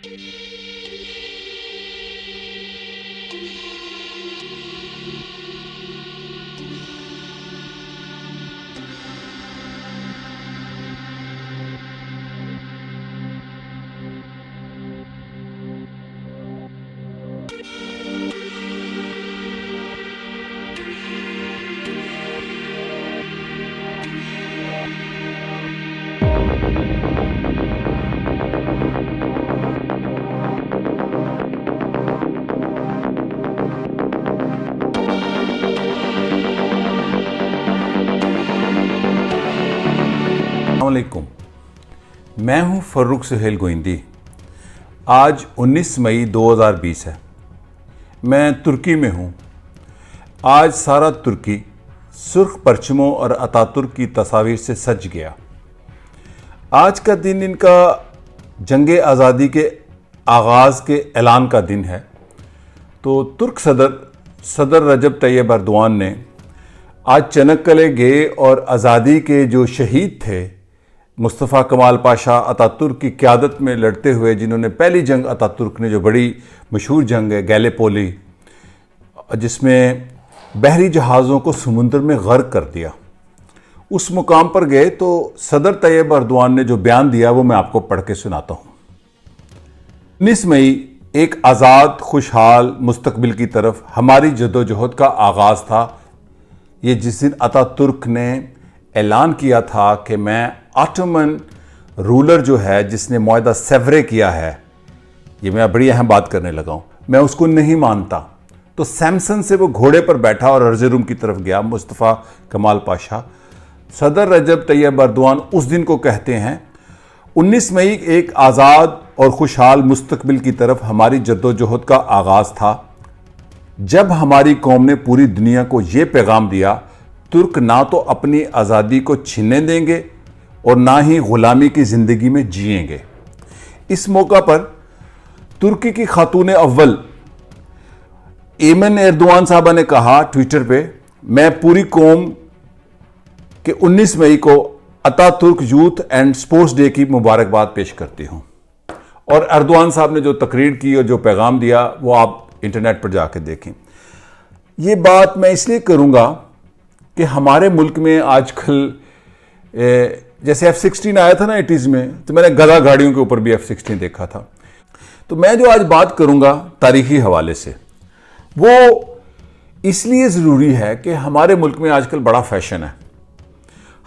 अस्सलामुअलैकुम, मैं हूं फर्रुख सुहेल गोइंदी। आज 19 मई 2020 है। मैं तुर्की में हूं। आज सारा तुर्की सुर्ख परचमों और अतातुर्क की तस्वीर से सज गया। आज का दिन इनका जंग आज़ादी के आगाज़ के ऐलान का दिन है। तो तुर्क सदर रजब तैयब अर्दवान ने आज चनक्कले गए और आज़ादी के जो शहीद थे मुस्तफ़ा कमाल पाशा अतातुर्क की क़यादत में लड़ते हुए, जिन्होंने पहली जंग अतातुर्क ने जो बड़ी मशहूर जंग है गैलेपोली, जिसमें बहरी जहाज़ों को समुद्र में गर्क कर दिया, उस मुकाम पर गए। तो सदर तैयब अर्दवान ने जो बयान दिया वो मैं आपको पढ़ के सुनाता हूँ। 19 मई एक आज़ाद खुशहाल मुस्तकबिल की तरफ हमारी जदोजहद का आगाज़ था। ये जिस दिन अतातुर्क ने ऐलान किया था कि मैं ऑटोमन रूलर जो है जिसने मुआहदा सेवरे किया है, ये मैं बड़ी अहम बात करने लगा हूँ, मैं उसको नहीं मानता। तो सैमसन से वो घोड़े पर बैठा और अर्ज़रुम की तरफ गया मुस्तफ़ा कमाल पाशा। सदर रजब तैयब अर्दवान उस दिन को कहते हैं 19 मई एक आज़ाद और खुशहाल मुस्तकबिल की तरफ हमारी जद्दोजहद का आगाज़ था, जब हमारी कौम ने पूरी दुनिया को ये पैगाम दिया, तुर्क ना तो अपनी आज़ादी को छीनने देंगे और ना ही ग़ुलामी की ज़िंदगी में जिएंगे। इस मौका पर तुर्की की खातून अव्वल एमन एर्दोआन साहबा ने कहा ट्विटर पे, मैं पूरी कौम के 19 मई को Ataturk youth and sports day की मुबारकबाद पेश करती हूँ। और अर्दोआन साहब ने जो तकरीर की और जो पैगाम दिया वो आप इंटरनेट पर जाके देखें। ये बात मैं इसलिए करूँगा कि हमारे मुल्क में आजकल जैसे F-16 आया था ना 80s में, तो मैंने गधा गाड़ियों के ऊपर भी F-16 देखा था। तो मैं जो आज बात करूंगा तारीखी हवाले से, वो इसलिए ज़रूरी है कि हमारे मुल्क में आजकल बड़ा फैशन है।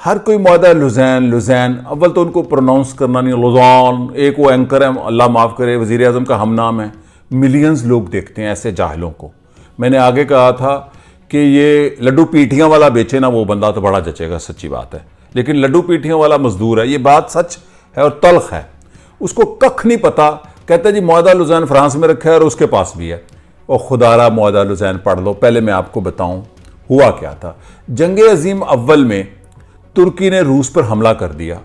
हर कोई मुआहदा लुज़ैन, अव्वल तो उनको प्रोनाउंस करना नहीं, लुज़ान। एक वो एंकर है, अल्लाह माफ़ करे, वज़ीर आज़म का हम नाम है। मिलियंस लोग देखते हैं ऐसे जाहिलों को। मैंने आगे कहा था कि ये लड्डू पीठियाँ वाला बेचे ना, वो बंदा तो बड़ा जचेगा, सच्ची बात है। लेकिन लड्डू पीठियों वाला मजदूर है, ये बात सच है और तल्ख है। उसको कख नहीं पता, कहता है जी मुआहदा लुज़ैन फ्रांस में रखा है और उसके पास भी है। और खुदारा मुआहदा लुज़ैन पढ़ लो। पहले मैं आपको बताऊं हुआ क्या था। जंग अजीम अव्वल में तुर्की ने रूस पर हमला कर दिया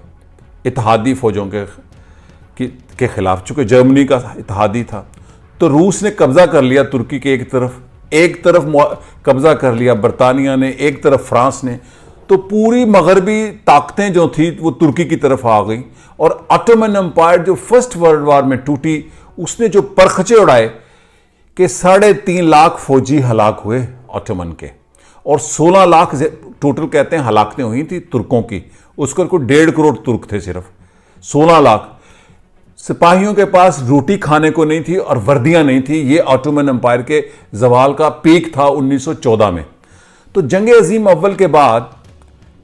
इत्तेहादी फौजों के खिलाफ, चूंकि जर्मनी का इत्तेहादी था। तो रूस ने कब्जा कर लिया तुर्की के एक तरफ कब्जा कर लिया बरतानिया ने, एक तरफ फ्रांस ने। तो पूरी मगरबी ताकतें जो थी वो तुर्की की तरफ आ गई और ऑटोमन एम्पायर जो फर्स्ट वर्ल्ड वार में टूटी, उसने जो परखचे उड़ाए कि 3.5 लाख फौजी हलाक हुए ऑटोमन के, और 16 लाख टोटल कहते हैं हलाकतें हुई थी तुर्कों की। उसकर कोई 1.5 करोड़ तुर्क थे, सिर्फ 16 लाख। सिपाहियों के पास रोटी खाने को नहीं थी और वर्दियां नहीं थी। ये ऑटोमन एम्पायर के जवाल का पीक था 1914 में। तो जंग अजीम अव्वल के बाद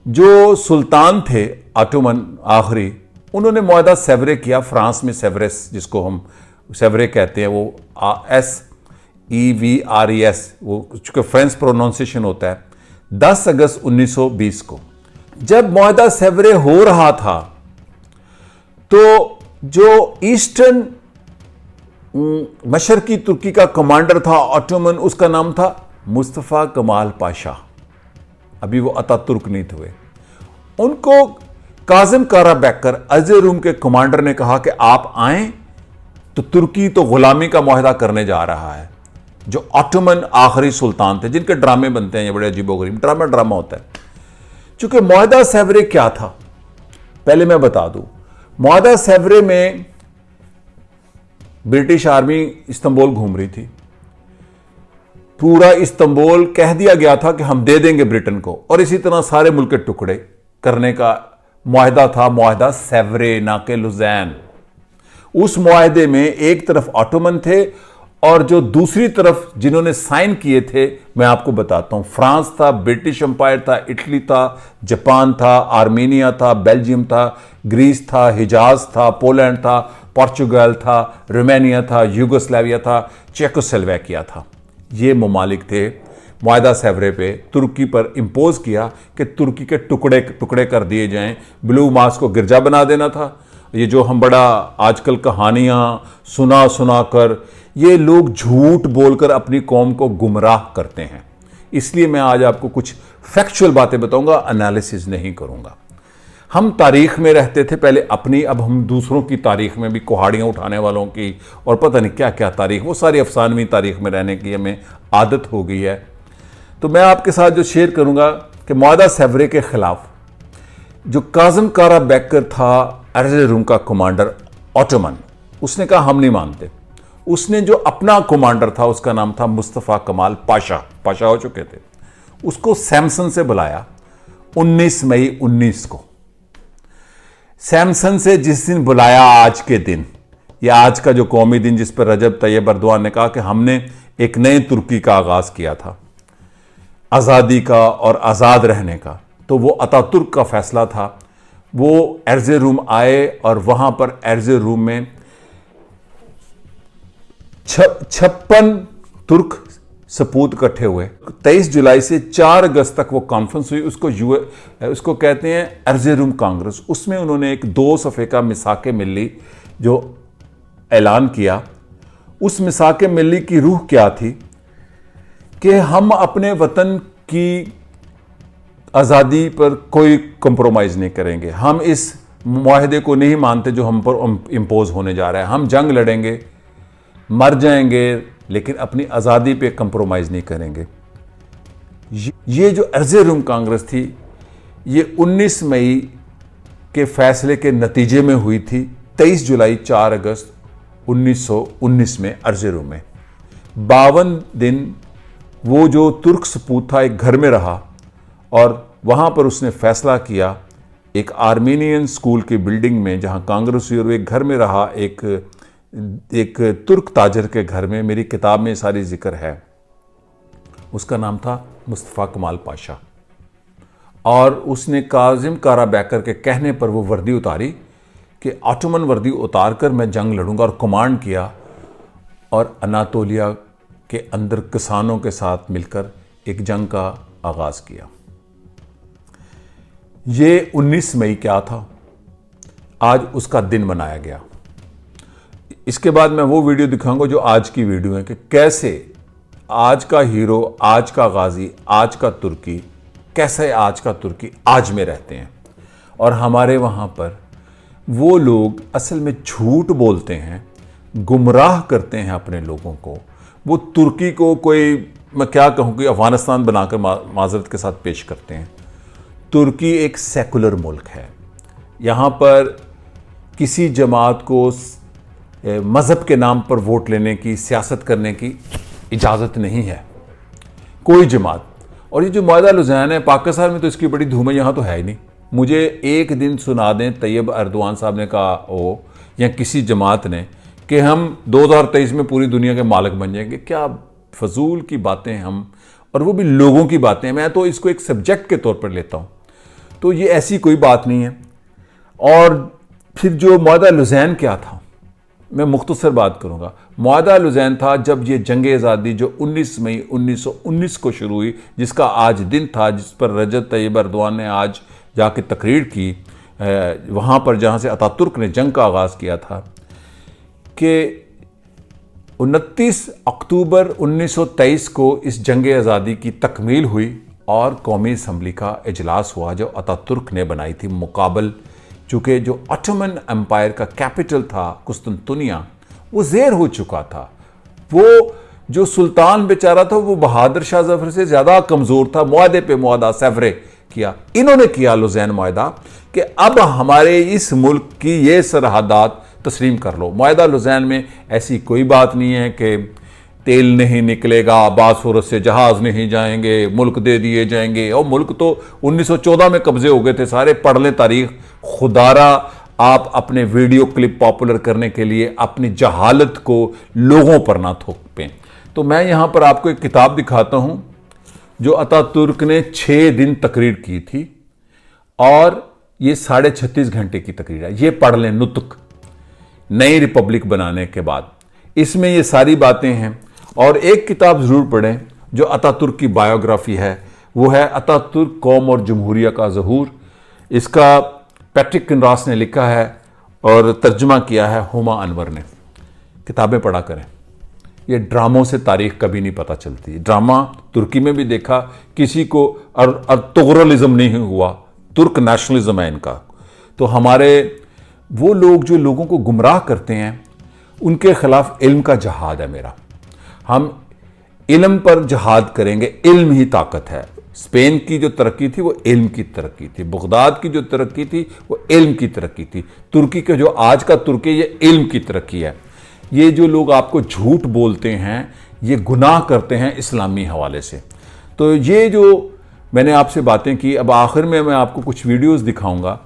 जो सुल्तान थे ऑटोमन आखिरी, उन्होंने मुआहदा सेवरे किया फ्रांस में। सेवरेस, जिसको हम सेवरे कहते हैं, वो SEVRES, वो चूंकि फ्रेंच प्रोनाउंसिएशन होता है, 10 अगस्त 1920 को। जब मुआहदा सेवरे हो रहा था तो जो ईस्टर्न मशरकी तुर्की का कमांडर था ऑटोमन, उसका नाम था मुस्तफ़ा कमाल पाशा। अभी वो अतातुर्क नहीं थे। उनको काजिम काराबैकर अर्ज़रुम के कमांडर ने कहा कि आप आएं तो तुर्की तो गुलामी का मुआहदा करने जा रहा है। जो ऑटोमन आखिरी सुल्तान थे, जिनके ड्रामे बनते हैं ये बड़े अजीबोगरीब ड्रामा होता है। चूंकि मुआहदा सेवरे क्या था पहले मैं बता दूं। मुआहदा सेवरे में ब्रिटिश आर्मी इस्तांबुल घूम रही थी। पूरा इस्तांबुल कह दिया गया था कि हम दे देंगे ब्रिटेन को, और इसी तरह सारे मुल्क के टुकड़े करने का मुआहदा था, मुआहदा सेवरे ना के लुज़ैन। उस मुआहदे में एक तरफ ऑटोमन थे और जो दूसरी तरफ जिन्होंने साइन किए थे मैं आपको बताता हूं, फ्रांस था, ब्रिटिश एम्पायर था, इटली था, जापान था, आर्मेनिया था, बेल्जियम था, ग्रीस था, हिजाज था, पोलैंड था, पोर्चुगल था, रोमानिया था, यूगोस्लाविया था, चेकोस्लोवाकिया था। ये ममालिक थे। मुआहदा सेवरे पे तुर्की पर इंपोज किया कि तुर्की के टुकड़े टुकड़े कर दिए जाएं, ब्लू मास को गिरजा बना देना था। ये जो हम बड़ा आजकल कहानियां सुना सुना कर ये लोग झूठ बोलकर अपनी कौम को गुमराह करते हैं, इसलिए मैं आज आपको कुछ फैक्चुअल बातें बताऊंगा, एनालिसिस नहीं करूंगा। हम तारीख में रहते थे पहले अपनी, अब हम दूसरों की तारीख में भी कुहाड़ियां उठाने वालों की और पता नहीं क्या क्या तारीख, वो सारी अफसानवी तारीख में रहने की हमें आदत हो गई है। तो मैं आपके साथ जो शेयर करूंगा कि मुआहदा सेवरे के खिलाफ जो काज़म काराबेकर था, अर्ज़ेरुम का कमांडर ऑटोमन, उसने कहा हम नहीं मानते। उसने जो अपना कमांडर था उसका नाम था मुस्तफ़ा कमाल पाशा, पाशा हो चुके थे, उसको सैमसन से बुलाया 19 मई 19 को। सैमसन से जिस दिन बुलाया, आज के दिन, या आज का जो कौमी दिन जिस पर रजब तैयब अर्दवान ने कहा कि हमने एक नए तुर्की का आगाज किया था, आज़ादी का और आज़ाद रहने का, तो वो अतातुर्क का फैसला था। वो एर्ज़ेरुम आए और वहां पर एर्ज़ेरुम में 56 तुर्क सपूत इकट्ठे हुए। 23 जुलाई से 4 अगस्त तक वो कॉन्फ्रेंस हुई, उसको कहते हैं एर्ज़ेरुम कांग्रेस। उसमें उन्होंने एक 2 सफ़े का मिसाके मिल्ली जो ऐलान किया। उस मिसाके मिल्ली की रूह क्या थी कि हम अपने वतन की आज़ादी पर कोई कंप्रोमाइज़ नहीं करेंगे, हम इस मुआहदे को नहीं मानते जो हम पर इम्पोज होने जा रहा है, हम जंग लड़ेंगे, मर जाएंगे, लेकिन अपनी आज़ादी पे कंप्रोमाइज़ नहीं करेंगे। ये जो एर्ज़ेरुम कांग्रेस थी ये 19 मई के फैसले के नतीजे में हुई थी। 23 जुलाई 4 अगस्त 1919 में एर्ज़ेरुम में 52 दिन वो जो तुर्क सपूत था एक घर में रहा और वहाँ पर उसने फैसला किया, एक आर्मेनियन स्कूल की बिल्डिंग में जहाँ कांग्रेस हुई, और एक घर में रहा, एक तुर्क ताजर के घर में। मेरी किताब में सारी जिक्र है। उसका नाम था मुस्तफ़ा कमाल पाशा, और उसने काज़िम काराबेकर के कहने पर वो वर्दी उतारी कि ऑटोमन वर्दी उतार कर मैं जंग लड़ूंगा, और कमांड किया, और अनातोलिया के अंदर किसानों के साथ मिलकर एक जंग का आगाज़ किया। ये 19 मई क्या था, आज उसका दिन मनाया गया। इसके बाद मैं वो वीडियो दिखाऊंगा जो आज की वीडियो है कि कैसे आज का हीरो, आज का गाजी, आज का तुर्की, कैसे आज का तुर्की आज में रहते हैं। और हमारे वहाँ पर वो लोग असल में झूठ बोलते हैं, गुमराह करते हैं अपने लोगों को। वो तुर्की को कोई, मैं क्या कहूँ कि अफगानिस्तान बनाकर माजरत के साथ पेश करते हैं। तुर्की एक सेकुलर मुल्क है, यहाँ पर किसी जमात को मज़हब के नाम पर वोट लेने की, सियासत करने की इजाज़त नहीं है, कोई जमात। और ये जो मुआहदा लुज़ैन है, पाकिस्तान में तो इसकी बड़ी धूम है, यहाँ तो है ही नहीं। मुझे एक दिन सुना दें तैयब अर्दवान साहब ने कहा हो या किसी जमात ने कि हम 2023 में पूरी दुनिया के मालिक बन जाएंगे। क्या फजूल की बातें हम, और वो भी लोगों की बातें। मैं तो इसको एक सब्जेक्ट के तौर पर लेता हूँ, तो ये ऐसी कोई बात नहीं है। और फिर जो मुआहदा लुज़ैन क्या था, मैं मुख्तसर बात करूंगा। मुआहदा लुज़ैन था जब ये जंग आज़ादी जो 19 मई 1919 को शुरू हुई, जिसका आज दिन था, जिस पर रजब तैयब अर्दवान ने आज जाके तकरीर की, वहाँ पर जहाँ से अतातुर्क ने जंग का आगाज़ किया था, कि 29 अक्टूबर 1923 को इस जंग आज़ादी की तकमील हुई और कौमी असम्बली का इजलास हुआ जो अतातुर्क ने बनाई थी मुकाबल। चूँकि जो ऑटोमन एम्पायर का कैपिटल था कुस्तुनतुनिया, वो ज़ेर हो चुका था। वो जो सुल्तान बेचारा था वो बहादुर शाह जफर से ज़्यादा कमज़ोर था। मुआहदे पे मुआहदा सेवरे किया इन्होंने, किया लुज़ैन मुआहदा, कि अब हमारे इस मुल्क की ये सरहदात तस्लीम कर लो। मुआहिदा लुज़ैन में ऐसी कोई बात नहीं है कि तेल नहीं निकलेगा, बासफोरस से जहाज़ नहीं जाएंगे, मुल्क दे दिए जाएंगे। और मुल्क तो 1914 में कब्जे हो गए थे सारे, पढ़ लें तारीख। खुदारा आप अपने वीडियो क्लिप पॉपुलर करने के लिए अपनी जहालत को लोगों पर ना थोपें। तो मैं यहाँ पर आपको एक किताब दिखाता हूँ जो अतातुर्क ने 6 दिन तकरीर की थी, और ये 36.5 घंटे की तकरीर है। ये पढ़ लें, नुतक, नई रिपब्लिक बनाने के बाद। इसमें ये सारी बातें हैं। और एक किताब ज़रूर पढ़ें जो अतातुर्क की बायोग्राफी है, वो है अतातुर्क कौम और जमहूरिया का ज़हूर। इसका पैट्रिक किनरास ने लिखा है और तर्जुमा किया है हुमा अनवर ने। किताबें पढ़ा करें। ये ड्रामों से तारीख कभी नहीं पता चलती। ड्रामा तुर्की में भी देखा, किसी को अर्तुगरलिज्म नहीं हुआ, तुर्क नेशनलिज्म है इनका। तो हमारे वो लोग जो लोगों को गुमराह करते हैं, उनके खिलाफ इल्म का जहाद है मेरा। हम इल्म पर जहाद करेंगे, इल्म ही ताकत है। स्पेन की जो तरक्की थी वो इल्म की तरक्की थी, बगदाद की जो तरक्की थी वो इल्म की तरक्की थी। तुर्की के जो आज का तुर्की, ये इल्म की तरक्की है। ये जो लोग आपको झूठ बोलते हैं, ये गुनाह करते हैं इस्लामी हवाले से। तो ये जो मैंने आपसे बातें की, अब आखिर में मैं आपको कुछ वीडियोस दिखाऊंगा।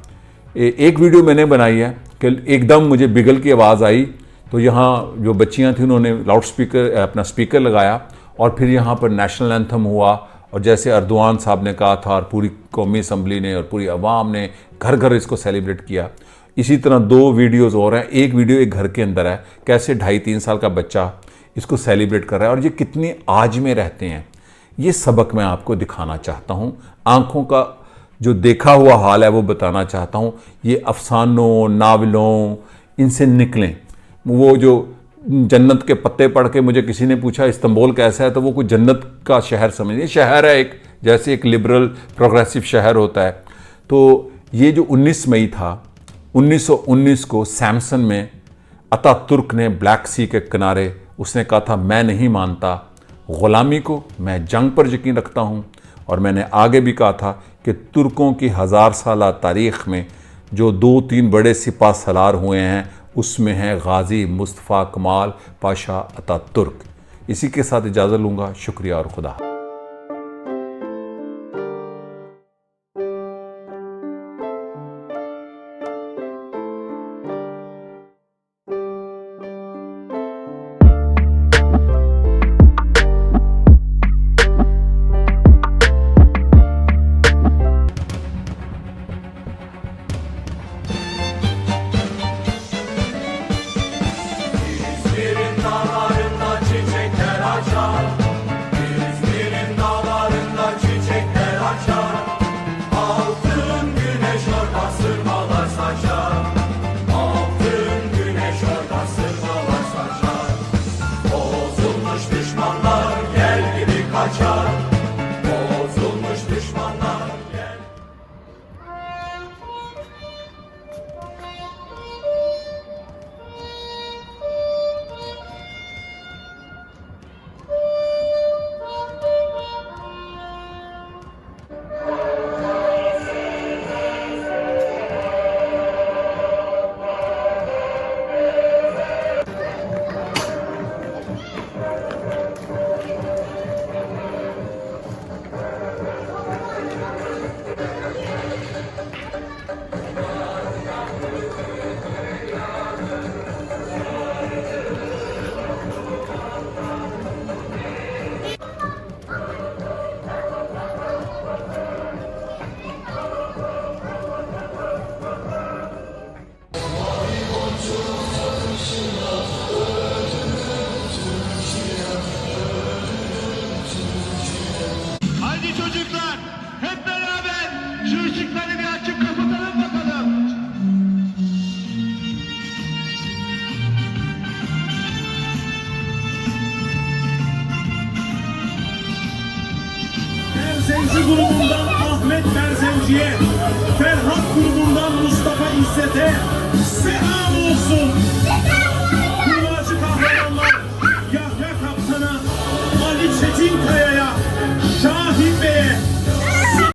एक वीडियो मैंने बनाई है कि एकदम मुझे बिगल की आवाज़ आई, तो यहाँ जो बच्चियाँ थी उन्होंने लाउड स्पीकर, अपना स्पीकर लगाया, और फिर यहाँ पर नेशनल एंथम हुआ। और जैसे अर्दवान साहब ने कहा था, और पूरी कौमी असम्बली ने और पूरी आवाम ने घर घर इसको सेलिब्रेट किया। इसी तरह 2 वीडियोज़ और हैं। एक वीडियो एक घर के अंदर है, कैसे 2.5-3 साल का बच्चा इसको सेलिब्रेट कर रहा है, और ये कितनी आज में रहते हैं। ये सबक मैं आपको दिखाना चाहता हूँ। आंखों का जो देखा हुआ हाल है वो बताना चाहता हूँ। ये अफसानों, नावलों, इनसे निकलें। वो जो जन्नत के पत्ते पढ़ के मुझे किसी ने पूछा इस्तांबुल कैसा है, तो वो कोई जन्नत का शहर समझिए, शहर है एक, जैसे एक लिबरल प्रोग्रेसिव शहर होता है। तो ये जो 19 मई था 1919 को सैमसन में अतातुर्क ने ब्लैक सी के किनारे उसने कहा था, मैं नहीं मानता ग़ुलामी को, मैं जंग पर यकीन रखता हूँ। और मैंने आगे भी कहा था कि तुर्कों की 1000 साल तारीख़ में जो 2-3 बड़े सिपा सलार हुए हैं, उसमें है गाजी मुस्तफ़ा कमाल पाशा अतातुर्क। इसी के साथ इजाज़त लूँगा। शुक्रिया और खुदा। Berzevci grubundan Ahmet Berzevci'ye, Ferhat grubundan Mustafa İsset'e selam olsun.